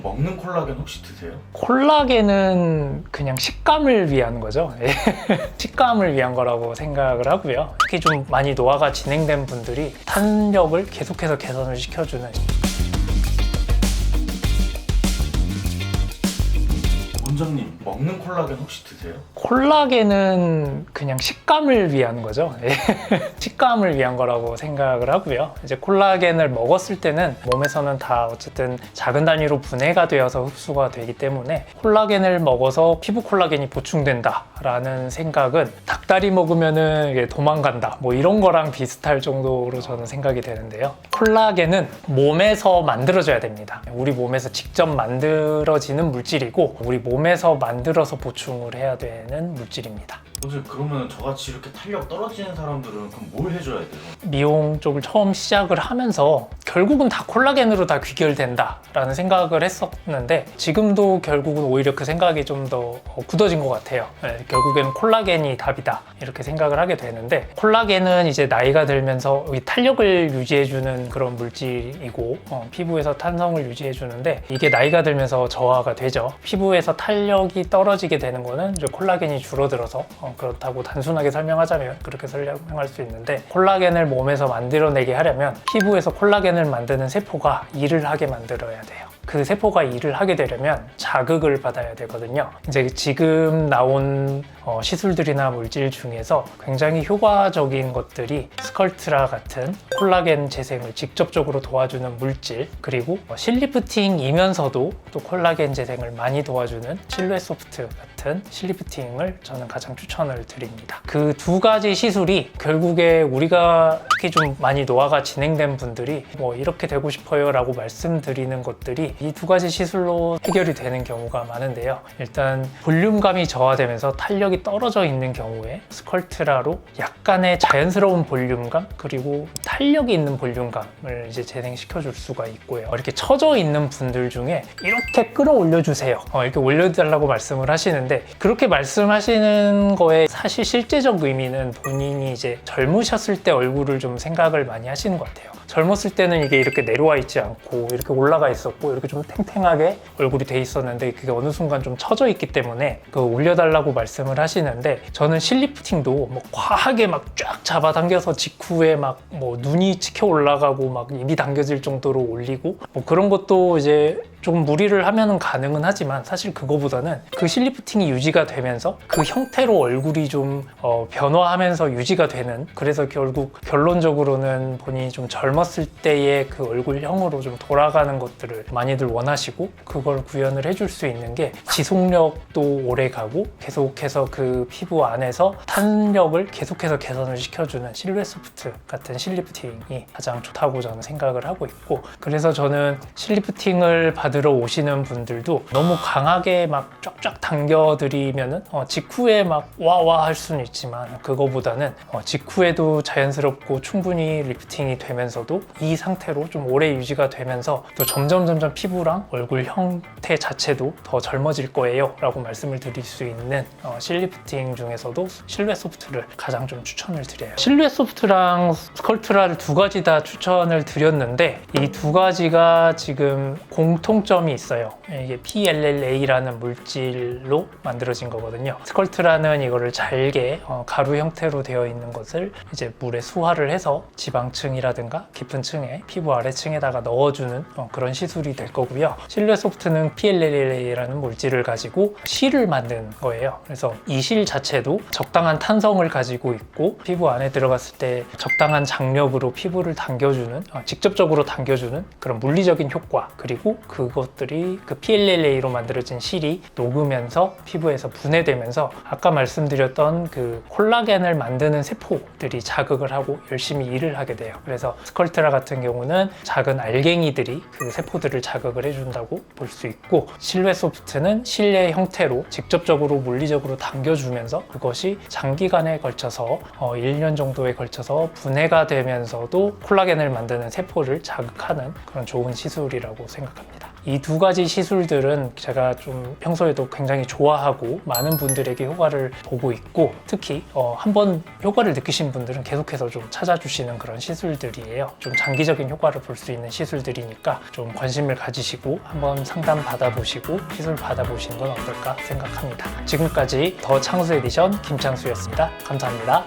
먹는 콜라겐 혹시 드세요? 콜라겐은 그냥 식감을 위한 거죠. 식감을 위한 거라고 생각을 하고요. 특히 좀 많이 노화가 진행된 분들이 탄력을 계속해서 개선을 시켜주는. 원장님, 먹는 콜라겐 혹시 드세요? 콜라겐은 그냥 식감을 위한 거죠. 식감을 위한 거라고 생각을 하고요. 이제 콜라겐을 먹었을 때는 몸에서는 다 어쨌든 작은 단위로 분해가 되어서 흡수가 되기 때문에 콜라겐을 먹어서 피부 콜라겐이 보충된다 라는 생각은 닭다리 먹으면은 이게 도망간다 뭐 이런 거랑 비슷할 정도로 저는 생각이 되는데요. 콜라겐은 몸에서 만들어져야 됩니다. 우리 몸에서 직접 만들어지는 물질이고 우리 몸에서 만들어서 보충을 해야 되는 물질입니다. 선생님, 그러면 저같이 이렇게 탄력 떨어지는 사람들은 그럼 뭘 해줘야 돼요? 미용 쪽을 처음 시작을 하면서 결국은 다 콜라겐으로 다 귀결된다 라는 생각을 했었는데 지금도 결국은 오히려 그 생각이 좀 더 굳어진 것 같아요. 결국에는 콜라겐이 답이다 이렇게 생각을 하게 되는데, 콜라겐은 이제 나이가 들면서 탄력을 유지해주는 그런 물질이고 피부에서 탄성을 유지해주는데 이게 나이가 들면서 저하가 되죠. 피부에서 탄력이 떨어지게 되는 거는 이제 콜라겐이 줄어들어서 그렇다고 단순하게 설명하자면 그렇게 설명할 수 있는데, 콜라겐을 몸에서 만들어내게 하려면 피부에서 콜라겐을 만드는 세포가 일을 하게 만들어야 돼요. 그 세포가 일을 하게 되려면 자극을 받아야 되거든요. 이제 지금 나온 시술들이나 물질 중에서 굉장히 효과적인 것들이 스컬트라 같은 콜라겐 재생을 직접적으로 도와주는 물질, 그리고 실리프팅이면서도 또 콜라겐 재생을 많이 도와주는 실루엣 소프트 같은 실리프팅을 저는 가장 추천을 드립니다. 그 두 가지 시술이 결국에 우리가 특히 좀 많이 노화가 진행된 분들이 뭐 이렇게 되고 싶어요 라고 말씀드리는 것들이 이 두 가지 시술로 해결이 되는 경우가 많은데요. 일단 볼륨감이 저하되면서 탄력이 떨어져 있는 경우에 스컬트라로 약간의 자연스러운 볼륨감 그리고 탄력이 있는 볼륨감을 이제 재생시켜 줄 수가 있고요. 이렇게 처져 있는 분들 중에 이렇게 끌어올려 주세요 이렇게 올려달라고 말씀을 하시는데, 그렇게 말씀하시는 거에 사실 실제적 의미는 본인이 이제 젊으셨을 때 얼굴을 좀 생각을 많이 하시는 것 같아요. 젊었을 때는 이게 이렇게 내려와 있지 않고 이렇게 올라가 있었고 이렇게 좀 탱탱하게 얼굴이 돼 있었는데 그게 어느 순간 좀 처져 있기 때문에 그 올려달라고 말씀을 하시는데, 저는 실리프팅도 뭐 과하게 막 쫙 잡아당겨서 직후에 막 뭐 눈이 치켜 올라가고 막 입이 당겨질 정도로 올리고 뭐 그런 것도 이제 조금 무리를 하면은 가능은 하지만 사실 그거보다는 그 실리프팅이 유지가 되면서 그 형태로 얼굴이 좀 변화하면서 유지가 되는, 그래서 결국 결론적으로는 본인이 좀 젊었을 때의 그 얼굴형으로 좀 돌아가는 것들을 많이들 원하시고, 그걸 구현을 해줄 수 있는 게 지속력도 오래 가고 계속해서 그 피부 안에서 탄력을 계속해서 개선을 시켜주는 실루엣 소프트 같은 실리프팅이 가장 좋다고 저는 생각을 하고 있고, 그래서 저는 실리프팅을 받으러 오시는 분들도 너무 강하게 막 쫙쫙 당겨드리면은 직후에 막 와와 할 수는 있지만 그거보다는 직후에도 자연스럽고 충분히 리프팅이 되면서도 이 상태로 좀 오래 유지가 되면서 또 점점 피부랑 얼굴 형태 자체도 더 젊어질 거예요 라고 말씀을 드릴 수 있는 실리프팅 중에서도 실루엣 소프트를 가장 좀 추천을 드려요. 실루엣 소프트랑 스컬트라를 두 가지 다 추천을 드렸는데 이 두 가지가 지금 공통점이 있어요. 이게 PLLA라는 물질로 만들어진 거거든요. 스컬트라는 이거를 잘게 가루 형태로 되어 있는 것을 이제 물에 수화를 해서 지방층이라든가 깊은 층에 피부 아래층에다가 넣어주는 그런 시술이 될 거고요. 실루엣 소프트는 PLLA라는 물질을 가지고 실을 만든 거예요. 그래서 이 실 자체도 적당한 탄성을 가지고 있고 피부 안에 들어갔을 때 적당한 장력으로 피부를 당겨주는, 직접적으로 당겨주는 그런 물리적인 효과, 그리고 그것들이 그 PLLA로 만들어진 실이 녹으면서 피부에서 분해되면서 아까 말씀드렸던 그 콜라겐을 만드는 세포들이 자극을 하고 열심히 일을 하게 돼요. 그래서 스컬트라 같은 경우는 작은 알갱이들이 그 세포들을 자극을 해준다고 볼 수 있고, 실루엣 소프트는 실의 형태로 직접적으로 물리적으로 당겨주면서 그것이 장기간에 걸쳐서 1년 정도에 걸쳐서 분해가 되면서도 콜라겐을 만드는 세포를 자극하는 그런 좋은 시술이라고 생각합니다. 이 두 가지 시술들은 제가 좀 평소에도 굉장히 좋아하고 많은 분들에게 효과를 보고 있고, 특히 한번 효과를 느끼신 분들은 계속해서 좀 찾아주시는 그런 시술들이에요. 좀 장기적인 효과를 볼 수 있는 시술들이니까 좀 관심을 가지시고 한번 상담 받아보시고 시술 받아보시는 건 어떨까 생각합니다. 지금까지 더 창수 에디션 김창수였습니다. 감사합니다.